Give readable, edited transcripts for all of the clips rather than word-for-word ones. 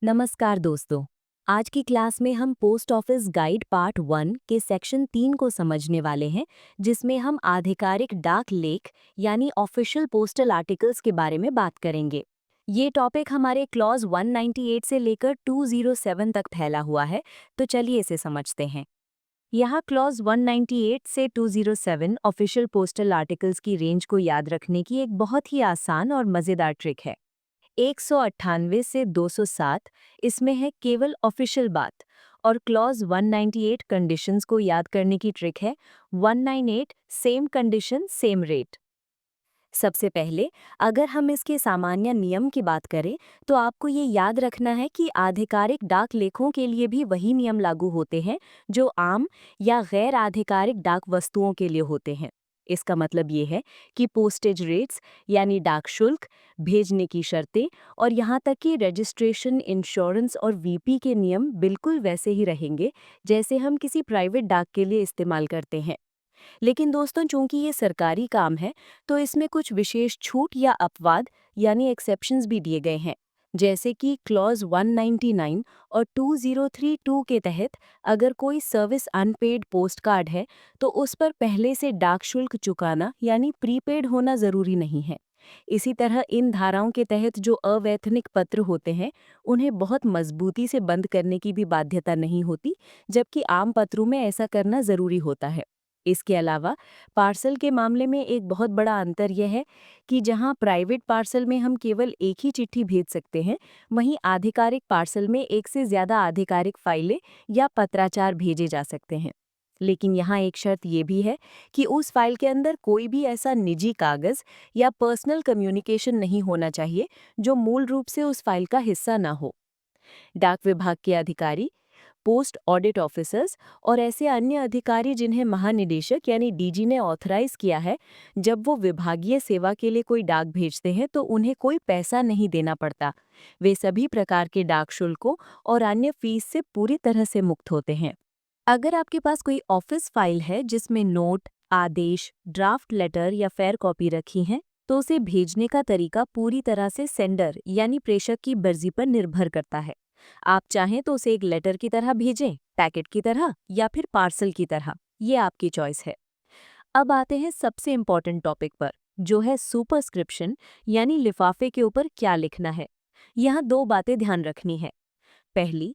नमस्कार दोस्तों। आज की क्लास में हम पोस्ट ऑफिस गाइड पार्ट 1 के सेक्शन 3 को समझने वाले हैं, जिसमें हम आधिकारिक डाक लेख यानी ऑफिशियल पोस्टल आर्टिकल्स के बारे में बात करेंगे। ये टॉपिक हमारे क्लॉज 198 से लेकर 207 तक फैला हुआ है, तो चलिए इसे समझते हैं। यहाँ क्लॉज 198 से 207 ऑफिशियल पोस्टल आर्टिकल्स की रेंज को याद रखने की एक बहुत ही आसान और मज़ेदार ट्रिक है। 198 से 207 इसमें है केवल ऑफिशियल बात, और क्लॉज 198 कंडीशंस को याद करने की ट्रिक है 198 सेम कंडीशन सेम रेट। सबसे पहले अगर हम इसके सामान्य नियम की बात करें तो आपको ये याद रखना है कि आधिकारिक डाक लेखों के लिए भी वही नियम लागू होते हैं जो आम या गैर आधिकारिक डाक वस्तुओं के लिए होते हैं। इसका मतलब ये है कि पोस्टेज रेट्स यानी डाक शुल्क, भेजने की शर्तें और यहाँ तक कि रजिस्ट्रेशन, इंश्योरेंस और वीपी के नियम बिल्कुल वैसे ही रहेंगे जैसे हम किसी प्राइवेट डाक के लिए इस्तेमाल करते हैं। लेकिन दोस्तों, चूंकि ये सरकारी काम है तो इसमें कुछ विशेष छूट या अपवाद यानी एक्सेप्शंस भी दिए गए हैं। जैसे कि क्लॉज 199 और 2032 के तहत अगर कोई सर्विस अनपेड पोस्ट कार्ड है तो उस पर पहले से डाक शुल्क चुकाना यानी प्रीपेड होना ज़रूरी नहीं है। इसी तरह इन धाराओं के तहत जो अवैतनिक पत्र होते हैं उन्हें बहुत मजबूती से बंद करने की भी बाध्यता नहीं होती, जबकि आम पत्रों में ऐसा करना ज़रूरी होता है। इसके अलावा पार्सल के मामले में एक बहुत बड़ा अंतर यह है कि जहां प्राइवेट पार्सल में हम केवल एक ही चिट्ठी भेज सकते हैं, वहीं आधिकारिक पार्सल में एक से ज़्यादा आधिकारिक फाइलें या पत्राचार भेजे जा सकते हैं। लेकिन यहाँ एक शर्त ये भी है कि उस फाइल के अंदर कोई भी ऐसा निजी कागज़ या पर्सनल कम्युनिकेशन नहीं होना चाहिए जो मूल रूप से उस फाइल का हिस्सा ना हो। डाक विभाग के अधिकारी, पोस्ट ऑडिट ऑफिसर्स और ऐसे अन्य अधिकारी जिन्हें महानिदेशक यानी डीजी ने ऑथराइज किया है, जब वो विभागीय सेवा के लिए कोई डाक भेजते हैं तो उन्हें कोई पैसा नहीं देना पड़ता। वे सभी प्रकार के डाक शुल्कों और अन्य फीस से पूरी तरह से मुक्त होते हैं। अगर आपके पास कोई ऑफिस फाइल है जिसमें नोट, आदेश, ड्राफ्ट लेटर या फेयर कॉपी रखी हैं, तो उसे भेजने का तरीका पूरी तरह से सेंडर यानी प्रेषक की मर्जी पर निर्भर करता है। आप चाहें तो उसे एक लेटर की तरह भेजें, पैकेट की तरह या फिर पार्सल की तरह, ये आपकी चॉइस है। अब आते हैं सबसे इम्पोर्टेंट टॉपिक पर, जो है सुपरस्क्रिप्शन यानी लिफाफे के ऊपर क्या लिखना है। यहाँ दो बातें ध्यान रखनी है। पहली,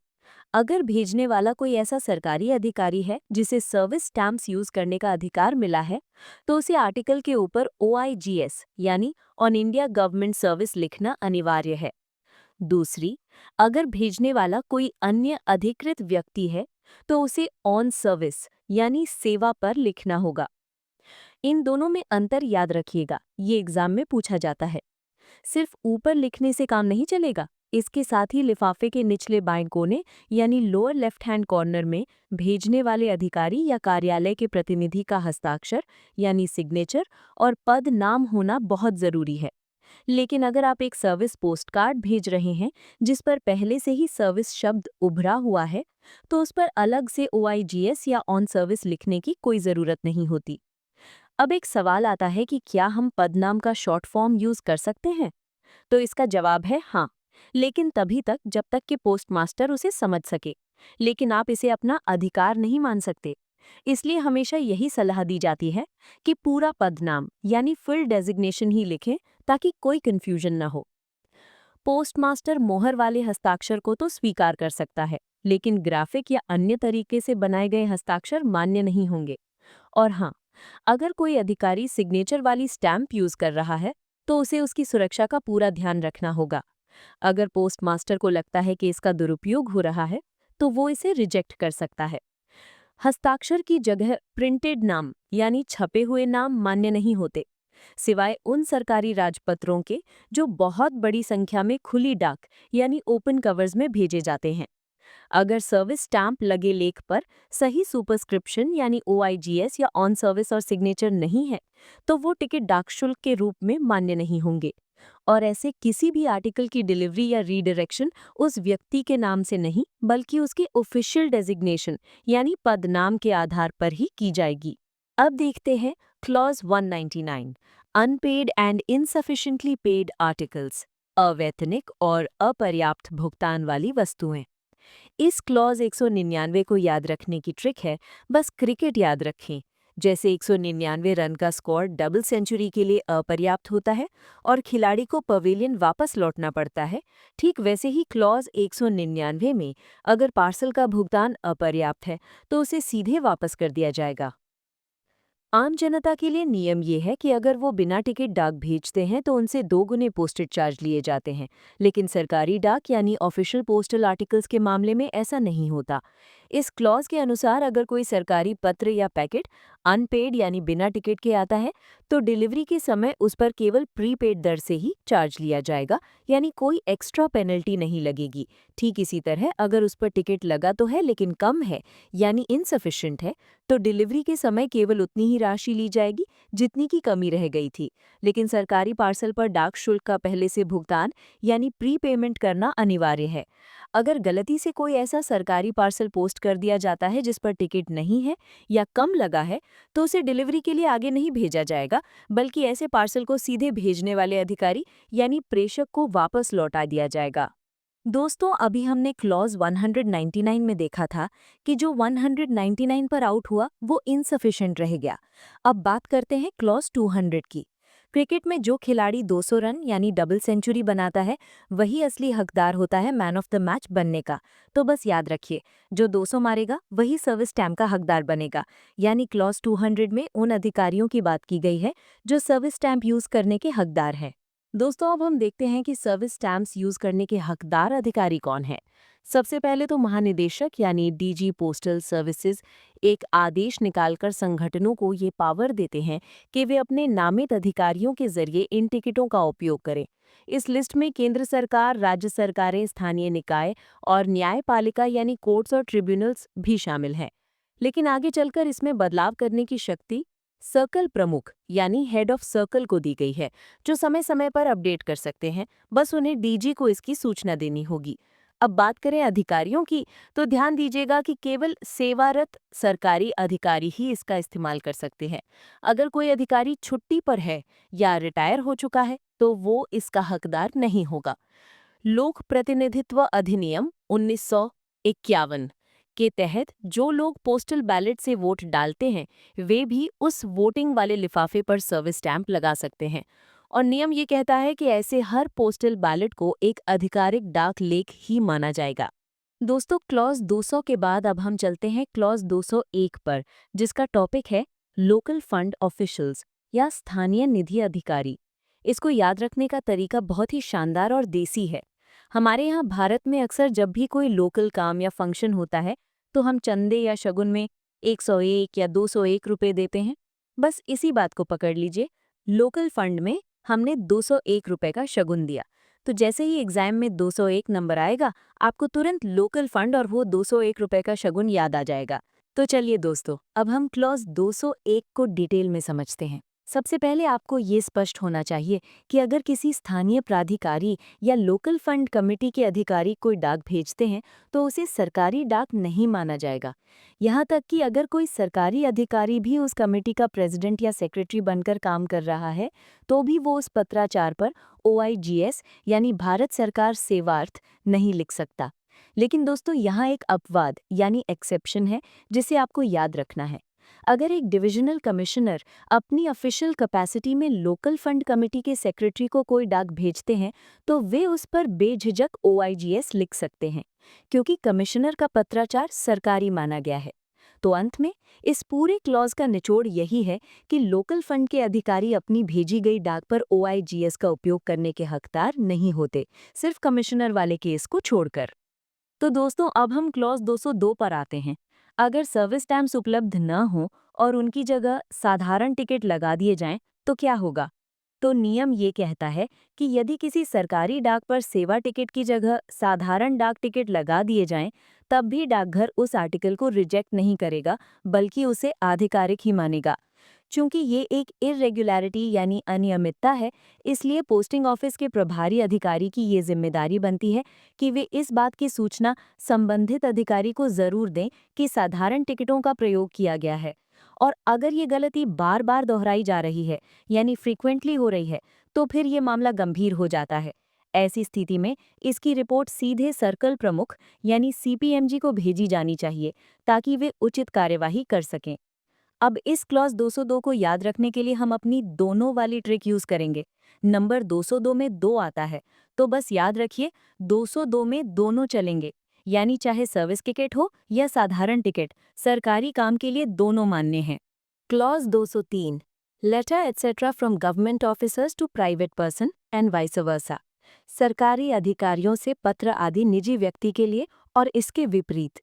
अगर भेजने वाला कोई ऐसा सरकारी अधिकारी है जिसे सर्विस स्टैम्प्स यूज करने का अधिकार मिला है, तो उसे आर्टिकल के ऊपर OIGS यानी ऑन इंडिया गवर्नमेंट सर्विस लिखना अनिवार्य है। दूसरी, अगर भेजने वाला कोई अन्य अधिकृत व्यक्ति है तो उसे ऑन सर्विस यानी सेवा पर लिखना होगा। इन दोनों में अंतर याद रखिएगा, ये एग्जाम में पूछा जाता है। सिर्फ ऊपर लिखने से काम नहीं चलेगा, इसके साथ ही लिफाफे के निचले बाएं कोने यानी लोअर लेफ्ट हैंड कॉर्नर में भेजने वाले अधिकारी या कार्यालय के प्रतिनिधि का हस्ताक्षर यानी सिग्नेचर और पद नाम होना बहुत जरूरी है। लेकिन अगर आप एक सर्विस पोस्ट कार्ड भेज रहे हैं जिस पर पहले से ही सर्विस शब्द उभरा हुआ है, तो उस पर अलग से OIGS या ऑन सर्विस लिखने की कोई ज़रूरत नहीं होती। अब एक सवाल आता है कि क्या हम पदनाम का शॉर्ट फॉर्म यूज़ कर सकते हैं? तो इसका जवाब है हाँ, लेकिन तभी तक जब तक कि पोस्टमास्टर उसे समझ सके। लेकिन आप इसे अपना अधिकार नहीं मान सकते। इसलिए हमेशा यही सलाह दी जाती है कि पूरा पदनाम यानी फुल डेजिग्नेशन ही लिखें ताकि कोई कंफ्यूजन न हो। पोस्टमास्टर मोहर वाले हस्ताक्षर को तो स्वीकार कर सकता है, लेकिन ग्राफिक या अन्य तरीके से बनाए गए हस्ताक्षर मान्य नहीं होंगे। और हाँ, अगर कोई अधिकारी सिग्नेचर वाली स्टैम्प यूज कर रहा है तो उसे उसकी सुरक्षा का पूरा ध्यान रखना होगा। अगर पोस्टमास्टर को लगता है कि इसका दुरुपयोग हो रहा है तो वो इसे रिजेक्ट कर सकता है। हस्ताक्षर की जगह प्रिंटेड नाम यानी छपे हुए नाम मान्य नहीं होते, सिवाय उन सरकारी राजपत्रों के जो बहुत बड़ी संख्या में खुली डाक यानी ओपन कवर्स में भेजे जाते हैं। अगर सर्विस स्टैंप लगे लेख पर सही सुपरस्क्रिप्शन यानी OIGS या ऑन सर्विस और सिग्नेचर नहीं है, तो वो टिकट डाक शुल्क के रूप में मान्य नहीं होंगे। और ऐसे किसी भी आर्टिकल की डिलीवरी या रीडायरेक्शन उस व्यक्ति के नाम से नहीं बल्कि उसके ऑफिशियल डेजिग्नेशन यानी पदनाम के आधार पर ही की जाएगी। अब देखते हैं clause 199 unpaid and insufficiently paid articles. अवैतनिक और अपर्याप्त भुगतान वाली वस्तुएं। इस क्लॉज 199 को याद रखने की ट्रिक है, बस क्रिकेट याद रखें। जैसे 199 रन का स्कोर डबल सेंचुरी के लिए अपर्याप्त होता है और खिलाड़ी को पवेलियन वापस लौटना पड़ता है, ठीक वैसे ही क्लॉज 199 में अगर पार्सल का भुगतान अपर्याप्त है तो उसे सीधे वापस कर दिया जाएगा। आम जनता के लिए नियम ये है कि अगर वो बिना टिकट डाक भेजते हैं तो उनसे 2 गुने पोस्टेज चार्ज लिए जाते हैं, लेकिन सरकारी डाक यानी ऑफिशियल पोस्टल आर्टिकल्स के मामले में ऐसा नहीं होता। इस क्लॉज के अनुसार अगर कोई सरकारी पत्र या पैकेट अनपेड यानी बिना टिकट के आता है तो डिलीवरी के समय उस पर केवल प्रीपेड दर से ही चार्ज लिया जाएगा, यानी कोई एक्स्ट्रा पेनल्टी नहीं लगेगी। ठीक इसी तरह अगर उस पर टिकट लगा तो है लेकिन कम है यानी इनसफिशिएंट है, तो डिलीवरी के समय केवल उतनी ही राशि ली जाएगी जितनी की कमी रह गई थी। लेकिन सरकारी पार्सल पर डाक शुल्क का पहले से भुगतान यानी प्री पेमेंट करना अनिवार्य है। अगर गलती से कोई ऐसा सरकारी पार्सल पोस्ट कर दिया जाता है जिस पर टिकट नहीं है या कम लगा है, तो उसे डिलीवरी के लिए आगे नहीं भेजा जाएगा, बल्कि ऐसे पार्सल को सीधे भेजने वाले अधिकारी यानी प्रेषक को वापस लौटा दिया जाएगा। दोस्तों, अभी हमने क्लॉज 199 में देखा था कि जो 199 पर आउट हुआ वो इनसफिशिएंट रह गया। अब बात करते हैं क्लॉज 200 की। क्रिकेट में जो खिलाड़ी 200 रन यानी डबल सेंचुरी बनाता है वही असली हकदार होता है मैन ऑफ द मैच बनने का। तो बस याद रखिए, जो 200 मारेगा वही सर्विस स्टैम्प का हकदार बनेगा। यानी क्लॉज 200 में उन अधिकारियों की बात की गई है जो सर्विस स्टैम्प यूज करने के हकदार हैं। दोस्तों, अब हम देखते हैं कि सर्विस स्टैम्प्स यूज करने के हकदार अधिकारी कौन है। सबसे पहले तो महानिदेशक यानी डीजी पोस्टल सर्विसेज एक आदेश निकालकर संगठनों को ये पावर देते हैं कि वे अपने नामित अधिकारियों के जरिए इन टिकटों का उपयोग करें। इस लिस्ट में केंद्र सरकार, राज्य सरकारें, स्थानीय निकाय और न्यायपालिका यानी कोर्ट्स और ट्रिब्यूनल्स भी शामिल हैं। लेकिन आगे चलकर इसमें बदलाव करने की शक्ति सर्कल प्रमुख यानी हेड ऑफ सर्कल को दी गई है, जो समय समय पर अपडेट कर सकते हैं। बस उन्हें डीजी को इसकी सूचना देनी होगी। अब बात करें अधिकारियों की, तो ध्यान दीजिएगा कि केवल सेवारत सरकारी अधिकारी ही इसका इस्तेमाल कर सकते हैं। अगर कोई अधिकारी छुट्टी पर है या रिटायर हो चुका है तो वो इसका हकदार नहीं होगा। लोक प्रतिनिधित्व अधिनियम 1951 के तहत जो लोग पोस्टल बैलेट से वोट डालते हैं वे भी उस वोटिंग वाले लिफाफे पर सर्विस स्टैंप लगा सकते हैं। और नियम ये कहता है कि ऐसे हर पोस्टल बैलेट को एक आधिकारिक डाक लेख ही माना जाएगा। दोस्तों, क्लॉज 200 के बाद अब हम चलते हैं क्लॉज 201 पर, जिसका टॉपिक है लोकल फंड ऑफिशियल्स या स्थानीय निधि अधिकारी। इसको याद रखने का तरीका बहुत ही शानदार और देसी है। हमारे यहाँ भारत में अक्सर जब भी कोई लोकल काम या फंक्शन होता है तो हम चंदे या शगुन में 101 या 201 रुपए देते हैं। बस इसी बात को पकड़ लीजिए, लोकल फंड में हमने 201 रुपए का शगुन दिया, तो जैसे ही एग्जाम में 201 नंबर आएगा आपको तुरंत लोकल फंड और वो 201 रुपए का शगुन याद आ जाएगा। तो चलिए दोस्तों, अब हम क्लॉज 201 को डिटेल में समझते हैं। सबसे पहले आपको ये स्पष्ट होना चाहिए कि अगर किसी स्थानीय प्राधिकारी या लोकल फंड कमेटी के अधिकारी कोई डाक भेजते हैं तो उसे सरकारी डाक नहीं माना जाएगा। यहाँ तक कि अगर कोई सरकारी अधिकारी भी उस कमेटी का प्रेसिडेंट या सेक्रेटरी बनकर काम कर रहा है तो भी वो उस पत्राचार पर OIGS यानी भारत सरकार सेवार्थ नहीं लिख सकता। लेकिन दोस्तों, यहाँ एक अपवाद यानी एक्सेप्शन है जिसे आपको याद रखना है। अगर एक डिविजनल कमिश्नर अपनी ऑफिशियल कैपेसिटी में लोकल फंड कमेटी के सेक्रेटरी को कोई डाक भेजते हैं तो वे उस पर बेझिझक OIGS लिख सकते हैं, क्योंकि कमिश्नर का पत्राचार सरकारी माना गया है। तो अंत में इस पूरे क्लॉज का निचोड़ यही है कि लोकल फंड के अधिकारी अपनी भेजी गई डाक पर OIGS का उपयोग करने के हकदार नहीं होते, सिर्फ कमिश्नर वाले केस को छोड़कर। तो दोस्तों, अब हम क्लॉज 202 पर आते हैं। अगर सर्विस स्टैम्प्स उपलब्ध न हो और उनकी जगह साधारण टिकट लगा दिए जाएं तो क्या होगा? तो नियम ये कहता है कि यदि किसी सरकारी डाक पर सेवा टिकट की जगह साधारण डाक टिकट लगा दिए जाएं, तब भी डाकघर उस आर्टिकल को रिजेक्ट नहीं करेगा, बल्कि उसे आधिकारिक ही मानेगा। चूंकि ये एक इर्रेगुलरिटी यानी अनियमितता है, इसलिए पोस्टिंग ऑफिस के प्रभारी अधिकारी की ये जिम्मेदारी बनती है कि वे इस बात की सूचना संबंधित अधिकारी को जरूर दें कि साधारण टिकटों का प्रयोग किया गया है। और अगर ये गलती बार बार दोहराई जा रही है यानी फ्रीक्वेंटली हो रही है तो फिर ये मामला गंभीर हो जाता है। ऐसी स्थिति में इसकी रिपोर्ट सीधे सर्कल प्रमुख यानी सीपीएमजी को भेजी जानी चाहिए ताकि वे उचित कार्यवाही कर सकें। अब इस क्लॉज 202 को याद रखने के लिए हम अपनी दोनों वाली ट्रिक यूज करेंगे। नंबर 202 में 2 आता है, तो बस याद रखिए 202 में दोनों चलेंगे, यानी चाहे सर्विस टिकट हो या साधारण टिकट, सरकारी काम के लिए दोनों मान्य हैं। Clause 203, letter etcetera from government officers to private person and vice versa. सरकारी अधिकारियों से पत्र आदि निजी व्यक्ति के लिए और इसके विपरीत।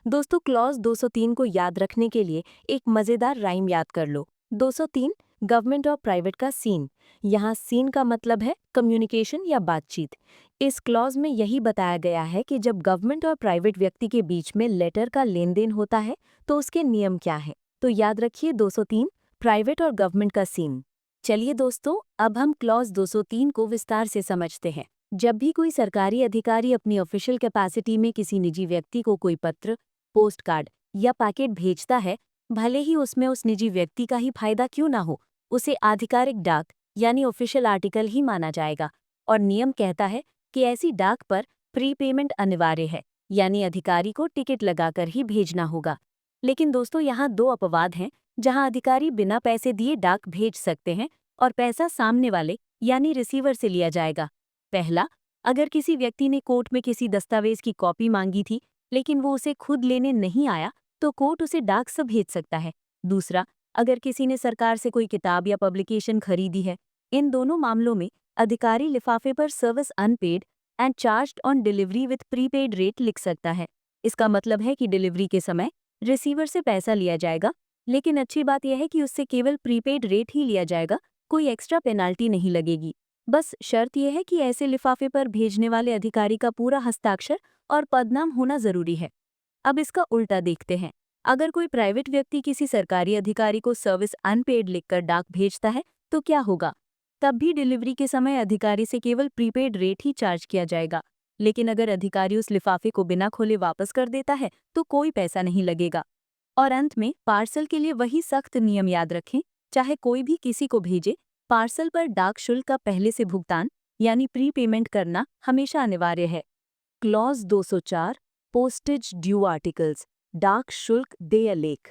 दोस्तों, क्लॉज 203 को याद रखने के लिए एक मजेदार राइम याद कर लो। 203 गवर्नमेंट और प्राइवेट का सीन। यहाँ सीन का मतलब है कम्युनिकेशन या बातचीत। इस क्लॉज में यही बताया गया है कि जब गवर्नमेंट और प्राइवेट व्यक्ति के बीच में लेटर का लेन देन होता है तो उसके नियम क्या हैं। तो याद रखिए 203 प्राइवेट और गवर्नमेंट का सीन। चलिए दोस्तों, अब हम क्लॉज 203 को विस्तार से समझते हैं। जब भी कोई सरकारी अधिकारी अपनी ऑफिशियल कैपेसिटी में किसी निजी व्यक्ति को कोई पत्र, पोस्ट कार्ड या पैकेट भेजता है, भले ही उसमें उस निजी व्यक्ति का ही फायदा क्यों ना हो, उसे आधिकारिक डाक यानी ऑफिशियल आर्टिकल ही माना जाएगा। और नियम कहता है कि ऐसी डाक पर प्री पेमेंट अनिवार्य है, यानी अधिकारी को टिकट लगाकर ही भेजना होगा। लेकिन दोस्तों, यहाँ 2 अपवाद हैं जहाँ अधिकारी बिना पैसे दिए डाक भेज सकते हैं और पैसा सामने वाले यानी रिसीवर से लिया जाएगा। पहला, अगर किसी व्यक्ति ने कोर्ट में किसी दस्तावेज की कॉपी मांगी थी लेकिन वो उसे खुद लेने नहीं आया, तो कोर्ट उसे डाक से भेज सकता है। दूसरा, अगर किसी ने सरकार से कोई किताब या पब्लिकेशन खरीदी है। इन दोनों मामलों में अधिकारी लिफाफे पर service unpaid and charged on delivery with prepaid rate लिख सकता है। इसका मतलब है कि डिलीवरी के समय रिसीवर से पैसा लिया जाएगा, लेकिन अच्छी बात यह है कि उससे केवल प्रीपेड रेट ही लिया जाएगा, कोई एक्स्ट्रा पेनाल्टी नहीं लगेगी। बस शर्त यह है कि ऐसे लिफाफे पर भेजने वाले अधिकारी का पूरा हस्ताक्षर और पदनाम होना जरूरी है। अब इसका उल्टा देखते हैं। अगर कोई प्राइवेट व्यक्ति किसी सरकारी अधिकारी को सर्विस अनपेड लिखकर डाक भेजता है तो क्या होगा? तब भी डिलीवरी के समय अधिकारी से केवल प्रीपेड रेट ही चार्ज किया जाएगा। लेकिन अगर अधिकारी उस लिफाफे को बिना खोले वापस कर देता है तो कोई पैसा नहीं लगेगा। और अंत में पार्सल के लिए वही सख्त नियम याद रखें। चाहे कोई भी किसी को भेजे, पार्सल पर डाक शुल्क का पहले से भुगतान यानी प्री पेमेंट करना हमेशा अनिवार्य है। क्लॉज 204, पोस्टेज ड्यू आर्टिकल्स, डाक शुल्क देय लेख।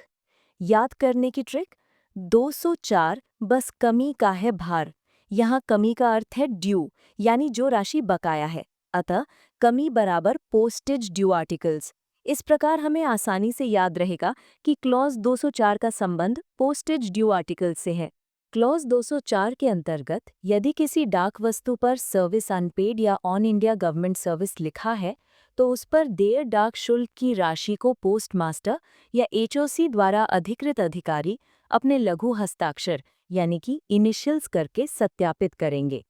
याद करने की ट्रिक, 204 बस कमी का है भार। यहाँ कमी का अर्थ है ड्यू यानी जो राशि बकाया है, अतः कमी बराबर पोस्टेज ड्यू आर्टिकल्स। इस प्रकार हमें आसानी से याद रहेगा कि क्लॉज 204 का संबंध पोस्टेज ड्यू आर्टिकल्स से है। क्लॉज 204 के अंतर्गत यदि किसी डाक वस्तु पर सर्विस अनपेड या ऑन इंडिया गवर्नमेंट सर्विस लिखा है तो उस पर देय डाक शुल्क की राशि को पोस्ट मास्टर या एचओसी द्वारा अधिकृत अधिकारी अपने लघु हस्ताक्षर यानी कि इनिशियल्स करके सत्यापित करेंगे।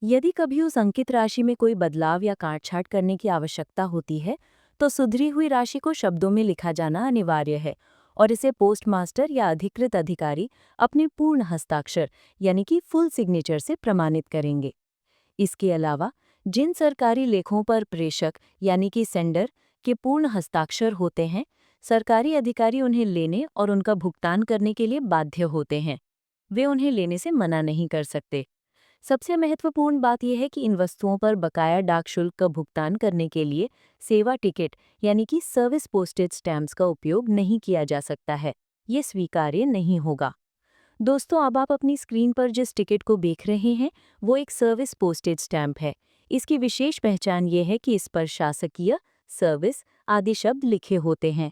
यदि कभी उस अंकित राशि में कोई बदलाव या काटछांट करने की आवश्यकता होती है तो सुधरी हुई राशि को शब्दों में लिखा जाना अनिवार्य है और इसे पोस्ट मास्टर या अधिकृत अधिकारी अपने पूर्ण हस्ताक्षर यानी कि फुल सिग्नेचर से प्रमाणित करेंगे। इसके अलावा जिन सरकारी लेखों पर प्रेषक यानी कि सेंडर के पूर्ण हस्ताक्षर होते हैं, सरकारी अधिकारी उन्हें लेने और उनका भुगतान करने के लिए बाध्य होते हैं। वे उन्हें लेने से मना नहीं कर सकते। सबसे महत्वपूर्ण बात यह है कि इन वस्तुओं पर बकाया डाक शुल्क का भुगतान करने के लिए सेवा टिकट यानी कि सर्विस पोस्टेज स्टैम्प्स का उपयोग नहीं किया जा सकता है। ये स्वीकार्य नहीं होगा। दोस्तों, अब आप अपनी स्क्रीन पर जिस टिकट को देख रहे हैं वो एक सर्विस पोस्टेज स्टैम्प है। इसकी विशेष पहचान ये है कि इस पर शासकीय, सर्विस आदि शब्द लिखे होते हैं।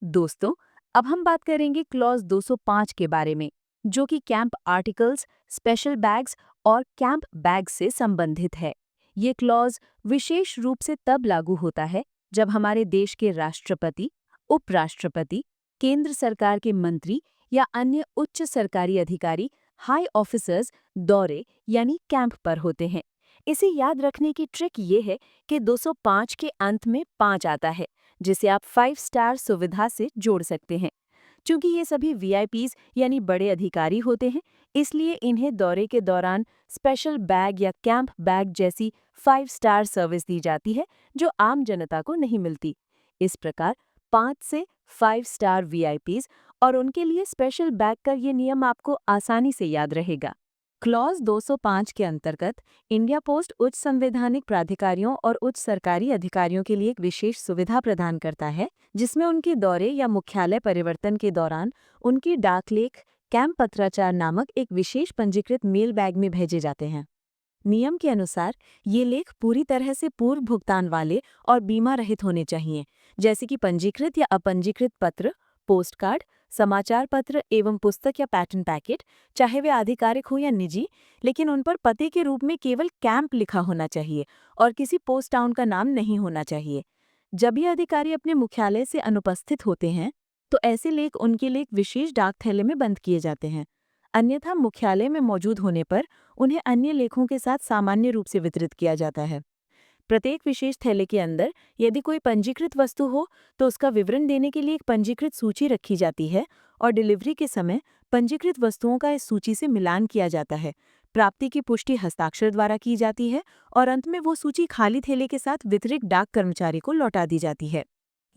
दोस्तों, अब हम बात करेंगे क्लॉज 205 के बारे में, जो कि कैंप आर्टिकल्स, स्पेशल बैग्स और कैंप बैग से संबंधित है। ये क्लॉज विशेष रूप से तब लागू होता है जब हमारे देश के राष्ट्रपति, उपराष्ट्रपति, केंद्र सरकार के मंत्री या अन्य उच्च सरकारी अधिकारी, हाई ऑफिसर्स दौरे यानी कैंप पर होते हैं। इसे याद रखने की ट्रिक ये है कि 205 के अंत में 5 आता है, जिसे आप 5 स्टार सुविधा से जोड़ सकते हैं। चूंकि ये सभी वीआईपीज यानी बड़े अधिकारी होते हैं, इसलिए इन्हें दौरे के दौरान स्पेशल बैग या कैंप बैग जैसी 5 स्टार सर्विस दी जाती है, जो आम जनता को नहीं मिलती। इस प्रकार 5 से 5 स्टार वीआईपीज और उनके लिए स्पेशल बैग का ये नियम आपको आसानी से याद रहेगा। क्लॉज 205 के अंतर्गत इंडिया पोस्ट उच्च संवैधानिक प्राधिकारियों और उच्च सरकारी अधिकारियों के लिए एक विशेष सुविधा प्रदान करता है, जिसमें उनके दौरे या मुख्यालय परिवर्तन के दौरान उनकी डाकलेख कैंप पत्राचार नामक एक विशेष पंजीकृत मेल बैग में भेजे जाते हैं। नियम के अनुसार ये लेख पूरी तरह से पूर्व भुगतान वाले और बीमा रहित होने चाहिए, जैसे कि पंजीकृत या अपंजीकृत पत्र, पोस्ट कार्ड, समाचार पत्र एवं पुस्तक या पैटर्न पैकेट, चाहे वे आधिकारिक हो या निजी, लेकिन उन पर पते के रूप में केवल कैंप लिखा होना चाहिए और किसी पोस्ट टाउन का नाम नहीं होना चाहिए। जब ये अधिकारी अपने मुख्यालय से अनुपस्थित होते हैं, तो ऐसे लेख उनके लिए एक विशेष डाक थैले में बंद किए जाते हैं। अन्यथा मुख्यालय में मौजूद होने पर उन्हें अन्य लेखों के साथ सामान्य रूप से वितरित किया जाता है। प्रत्येक विशेष थैले के अंदर यदि कोई पंजीकृत वस्तु हो तो उसका विवरण देने के लिए एक पंजीकृत सूची रखी जाती है और डिलीवरी के समय पंजीकृत वस्तुओं का इस सूची से मिलान किया जाता है। प्राप्ति की पुष्टि हस्ताक्षर द्वारा की जाती है और अंत में वो सूची खाली थैले के साथ वितरित डाक कर्मचारी को लौटा दी जाती है।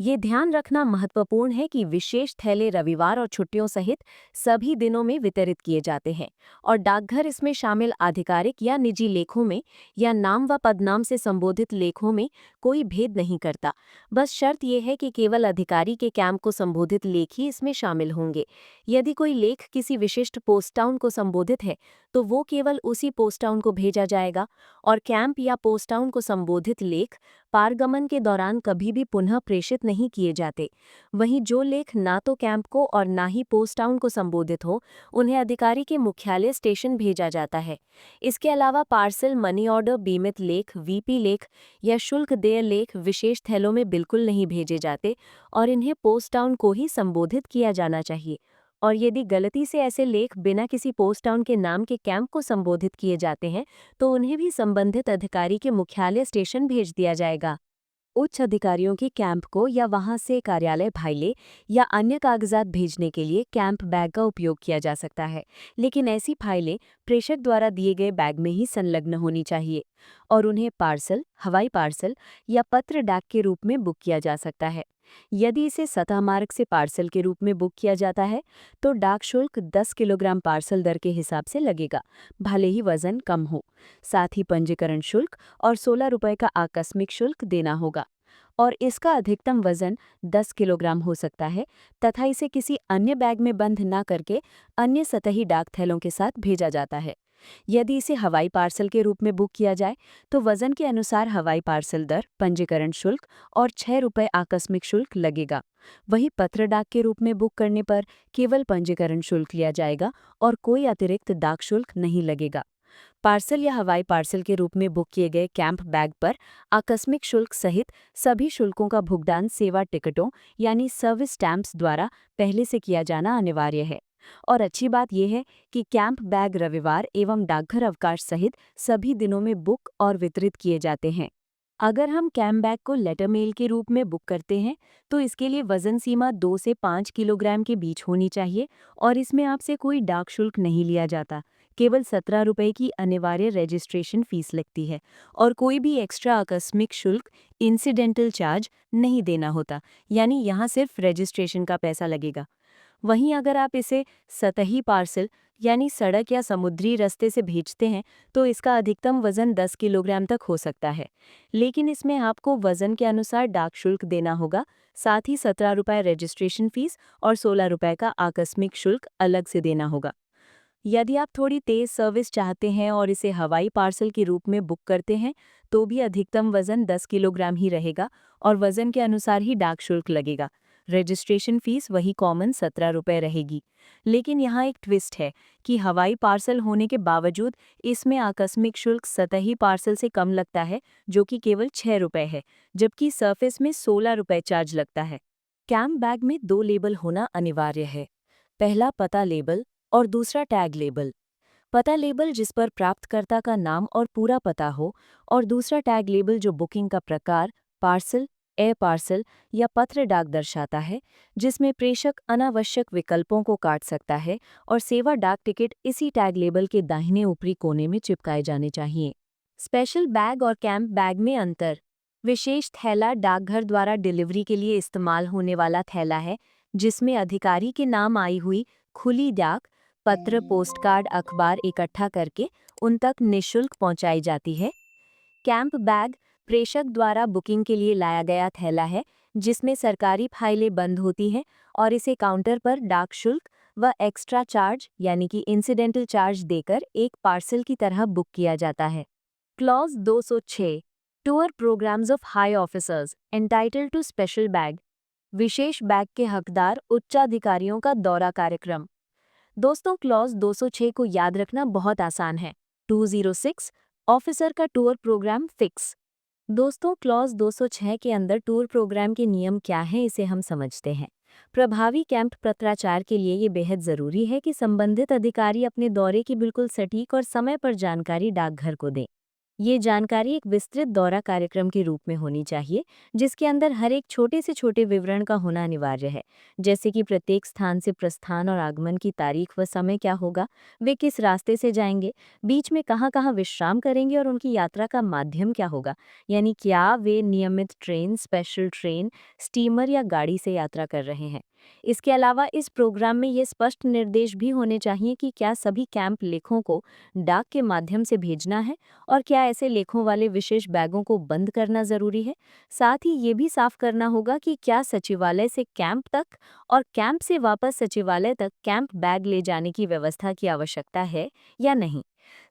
ये ध्यान रखना महत्वपूर्ण है कि विशेष थैले रविवार और छुट्टियों सहित सभी दिनों में वितरित किए जाते हैं और डाकघर इसमें शामिल आधिकारिक या निजी लेखों में या नाम व पदनाम से संबोधित लेखों में कोई भेद नहीं करता। बस शर्त यह है कि केवल अधिकारी के कैंप को संबोधित लेख ही इसमें शामिल होंगे। यदि कोई लेख किसी विशिष्ट पोस्ट टाउन को संबोधित है तो वो केवल उसी पोस्ट टाउन को भेजा जाएगा और कैंप या पोस्ट टाउन को संबोधित लेख पारगमन के दौरान कभी भी पुनः प्रेषित नहीं किए जाते। वहीं जो लेख ना तो कैंप को और ना ही पोस्ट टाउन को संबोधित हो, उन्हें अधिकारी के मुख्यालय स्टेशन भेजा जाता है। इसके अलावा पार्सल, मनी ऑर्डर, बीमित लेख, वीपी लेख या शुल्क देय लेख विशेष थैलों में बिल्कुल नहीं भेजे जाते और इन्हें पोस्ट टाउन को ही संबोधित किया जाना चाहिए। और यदि गलती से ऐसे लेख बिना किसी पोस्ट टाउन के नाम के कैंप को संबोधित किए जाते हैं तो उन्हें भी संबंधित अधिकारी के मुख्यालय स्टेशन भेज दिया जाएगा। उच्च अधिकारियों के कैंप को या वहां से कार्यालय फाइलें या अन्य कागजात भेजने के लिए कैंप बैग का उपयोग किया जा सकता है, लेकिन ऐसी फाइलें प्रेषक द्वारा दिए गए बैग में ही संलग्न होनी चाहिए और उन्हें पार्सल, हवाई पार्सल या पत्र डाक के रूप में बुक किया जा सकता है। यदि इसे सतह मार्ग से पार्सल के रूप में बुक किया जाता है तो डाक शुल्क 10 किलोग्राम पार्सल दर के हिसाब से लगेगा, भले ही वजन कम हो। साथ ही पंजीकरण शुल्क और 16 रुपये का आकस्मिक शुल्क देना होगा और इसका अधिकतम वजन 10 किलोग्राम हो सकता है तथा इसे किसी अन्य बैग में बंद न करके अन्य सतही डाक थैलों के साथ भेजा जाता है। यदि इसे हवाई पार्सल के रूप में बुक किया जाए तो वजन के अनुसार हवाई पार्सल दर, पंजीकरण शुल्क और 6 रुपये आकस्मिक शुल्क लगेगा। वहीं पत्र डाक के रूप में बुक करने पर केवल पंजीकरण शुल्क लिया जाएगा और कोई अतिरिक्त डाक शुल्क नहीं लगेगा। पार्सल या हवाई पार्सल के रूप में बुक किए गए कैंप बैग पर आकस्मिक शुल्क सहित सभी शुल्कों का भुगतान सेवा टिकटों यानी सर्विस स्टैंप्स द्वारा पहले से किया जाना अनिवार्य है। और अच्छी बात यह है कि कैंप बैग रविवार एवं डाकघर अवकाश सहित सभी दिनों में बुक और वितरित किए जाते हैं। अगर हम कैंप बैग को लेटर मेल के रूप में बुक करते हैं तो इसके लिए वजन सीमा 2 से 5 किलोग्राम के बीच होनी चाहिए और इसमें आपसे कोई डाक शुल्क नहीं लिया जाता। केवल 17 रुपये की अनिवार्य रजिस्ट्रेशन फीस लगती है और कोई भी एक्स्ट्रा आकस्मिक शुल्क, इंसिडेंटल चार्ज नहीं देना होता, यानी यहाँ सिर्फ रजिस्ट्रेशन का पैसा लगेगा। वहीं अगर आप इसे सतही पार्सल यानी सड़क या समुद्री रास्ते से भेजते हैं तो इसका अधिकतम वजन 10 किलोग्राम तक हो सकता है, लेकिन इसमें आपको वजन के अनुसार डाक शुल्क देना होगा। साथ ही 17 रुपये रजिस्ट्रेशन फीस और 16 रुपये का आकस्मिक शुल्क अलग से देना होगा। यदि आप थोड़ी तेज सर्विस चाहते हैं और इसे हवाई पार्सल के रूप में बुक करते हैं तो भी अधिकतम वजन 10 किलोग्राम ही रहेगा और वजन के अनुसार ही डाक शुल्क लगेगा। रजिस्ट्रेशन फीस वही कॉमन 17 रुपये रहेगी। लेकिन यहाँ एक ट्विस्ट है कि हवाई पार्सल होने के बावजूद इसमें आकस्मिक शुल्क सतही पार्सल से कम लगता है, जो कि केवल 6 रुपये है, जबकि सरफेस में 16 रुपये चार्ज लगता है। कैंप बैग में 2 लेबल होना अनिवार्य है। पहला पता लेबल और दूसरा टैग लेबल। पता लेबल जिस पर प्राप्तकर्ता का नाम और पूरा पता हो और दूसरा टैग लेबल जो बुकिंग का प्रकार, पार्सल, एयर पार्सल या पत्र डाक दर्शाता है, जिसमें प्रेषक अनावश्यक विकल्पों को काट सकता है और सेवा डाक टिकट इसी टैग लेबल के दाहिने ऊपरी कोने में चिपकाए जाने चाहिए। स्पेशल बैग और कैंप बैग में अंतर। विशेष थैला डाकघर द्वारा डिलीवरी के लिए इस्तेमाल होने वाला थैला है, जिसमें अधिकारी के नाम आई हुई खुली डाक, पत्र, पोस्टकार्ड, अखबार इकट्ठा करके उन तक निःशुल्क पहुंचाई जाती है। कैंप बैग प्रेषक द्वारा बुकिंग के लिए लाया गया थैला है जिसमें सरकारी फाइलें बंद होती हैं और इसे काउंटर पर डाक शुल्क व एक्स्ट्रा चार्ज यानी कि इंसिडेंटल चार्ज देकर एक पार्सल की तरह बुक किया जाता है। Clause 206 tour programmes of high officers entitled to special bag, विशेष बैग के हकदार उच्चाधिकारियों का दौरा कार्यक्रम। दोस्तों, क्लॉज 206 को याद रखना बहुत आसान है। 206 ऑफिसर का टूर प्रोग्राम फिक्स। दोस्तों, क्लॉज 206 के अंदर टूर प्रोग्राम के नियम क्या हैं इसे हम समझते हैं। प्रभावी कैंप पत्राचार के लिए ये बेहद ज़रूरी है कि संबंधित अधिकारी अपने दौरे की बिल्कुल सटीक और समय पर जानकारी डाकघर को दें। ये जानकारी एक विस्तृत दौरा कार्यक्रम के रूप में होनी चाहिए जिसके अंदर हर एक छोटे से छोटे विवरण का होना अनिवार्य है, जैसे कि प्रत्येक स्थान से प्रस्थान और आगमन की तारीख व समय क्या होगा, वे किस रास्ते से जाएंगे, बीच में कहाँ कहाँ विश्राम करेंगे और उनकी यात्रा का माध्यम क्या होगा, यानी क्या वे नियमित ट्रेन, स्पेशल ट्रेन, स्टीमर या गाड़ी से यात्रा कर रहे हैं। इसके अलावा इस प्रोग्राम में ये स्पष्ट निर्देश भी होने चाहिए कि क्या सभी कैंप लेखों को डाक के माध्यम से भेजना है और क्या ऐसे लेखों वाले विशेष बैगों को बंद करना जरूरी है। साथ ही ये भी साफ करना होगा कि क्या सचिवालय से कैंप तक और कैंप से वापस सचिवालय तक कैंप बैग ले जाने की व्यवस्था की आवश्यकता है या नहीं।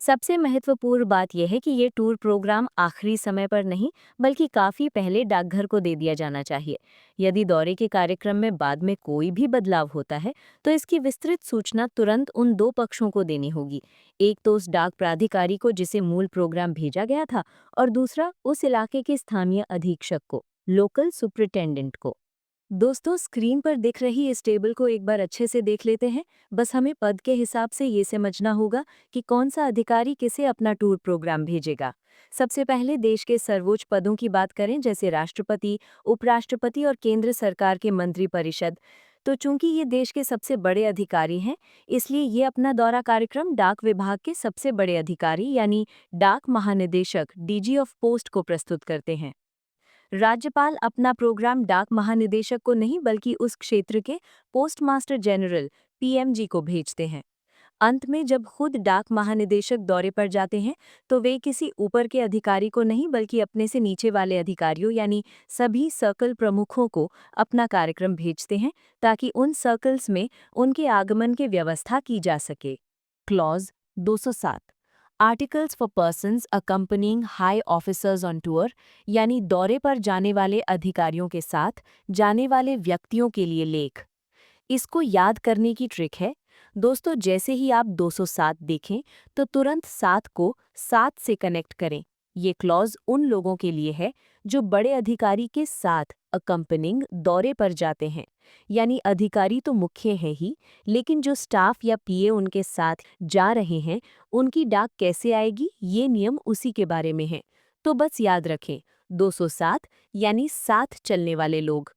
सबसे महत्वपूर्ण बात यह है कि ये टूर प्रोग्राम आखिरी समय पर नहीं बल्कि काफ़ी पहले डाकघर को दे दिया जाना चाहिए। यदि दौरे के कार्यक्रम में बाद में कोई भी बदलाव होता है तो इसकी विस्तृत सूचना तुरंत उन दो पक्षों को देनी होगी। एक तो उस डाक प्राधिकारी को जिसे मूल प्रोग्राम भेजा गया था और दूसरा उस इलाके के स्थानीय अधीक्षक को, लोकल सुपरिटेंडेंट को। दोस्तों, स्क्रीन पर दिख रही इस टेबल को एक बार अच्छे से देख लेते हैं। बस हमें पद के हिसाब से ये समझना होगा कि कौन सा अधिकारी किसे अपना टूर प्रोग्राम भेजेगा। सबसे पहले देश के सर्वोच्च पदों की बात करें जैसे राष्ट्रपति, उपराष्ट्रपति और केंद्र सरकार के मंत्री परिषद। तो चूंकि ये देश के सबसे बड़े अधिकारी हैं, इसलिए ये अपना दौरा कार्यक्रम डाक विभाग के सबसे बड़े अधिकारी यानी डाक महानिदेशक डीजी ऑफ पोस्ट को प्रस्तुत करते हैं। राज्यपाल अपना प्रोग्राम डाक महानिदेशक को नहीं बल्कि उस क्षेत्र के पोस्टमास्टर जनरल पीएमजी को भेजते हैं। अंत में जब खुद डाक महानिदेशक दौरे पर जाते हैं तो वे किसी ऊपर के अधिकारी को नहीं बल्कि अपने से नीचे वाले अधिकारियों यानी सभी सर्कल प्रमुखों को अपना कार्यक्रम भेजते हैं ताकि उन सर्कल्स में उनके आगमन की व्यवस्था की जा सके। Clause 207 articles for persons accompanying high officers on tour, यानी दौरे पर जाने वाले अधिकारियों के साथ जाने वाले व्यक्तियों के लिए लेख। इसको याद करने की ट्रिक है। दोस्तों, जैसे ही आप 207 देखें तो तुरंत 7 को 7 से कनेक्ट करें। ये क्लॉज उन लोगों के लिए है जो बड़े अधिकारी के साथ अकम्पनिंग दौरे पर जाते हैं, यानी अधिकारी तो मुख्य है ही, लेकिन जो स्टाफ या पीए उनके साथ जा रहे हैं उनकी डाक कैसे आएगी ये नियम उसी के बारे में है। तो बस याद रखें 207 यानी साथ चलने वाले लोग।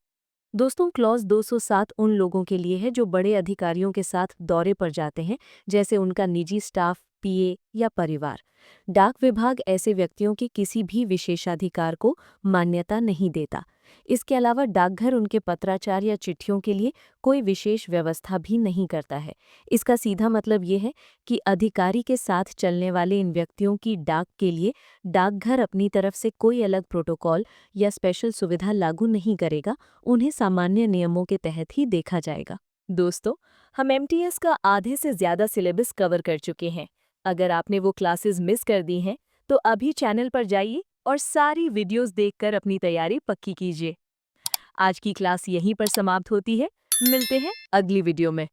दोस्तों, क्लॉज 207 उन लोगों के लिए है जो बड़े अधिकारियों के साथ दौरे पर जाते हैं, जैसे उनका निजी स्टाफ, पीए या परिवार। डाक विभाग ऐसे व्यक्तियों के किसी भी विशेषाधिकार को मान्यता नहीं देता। इसके अलावा डाकघर उनके पत्राचार या चिट्ठियों के लिए कोई विशेष व्यवस्था भी नहीं करता है। इसका सीधा मतलब ये है कि अधिकारी के साथ चलने वाले इन व्यक्तियों की डाक के लिए डाकघर अपनी तरफ से कोई अलग प्रोटोकॉल या स्पेशल सुविधा लागू नहीं करेगा, उन्हें सामान्य नियमों के तहत ही देखा जाएगा। दोस्तों, हम एमटीएस का आधे से ज़्यादा सिलेबस कवर कर चुके हैं। अगर आपने वो क्लासेस मिस कर दी हैं तो अभी चैनल पर जाइए और सारी वीडियोस देखकर अपनी तैयारी पक्की कीजिए। आज की क्लास यहीं पर समाप्त होती है। मिलते हैं अगली वीडियो में।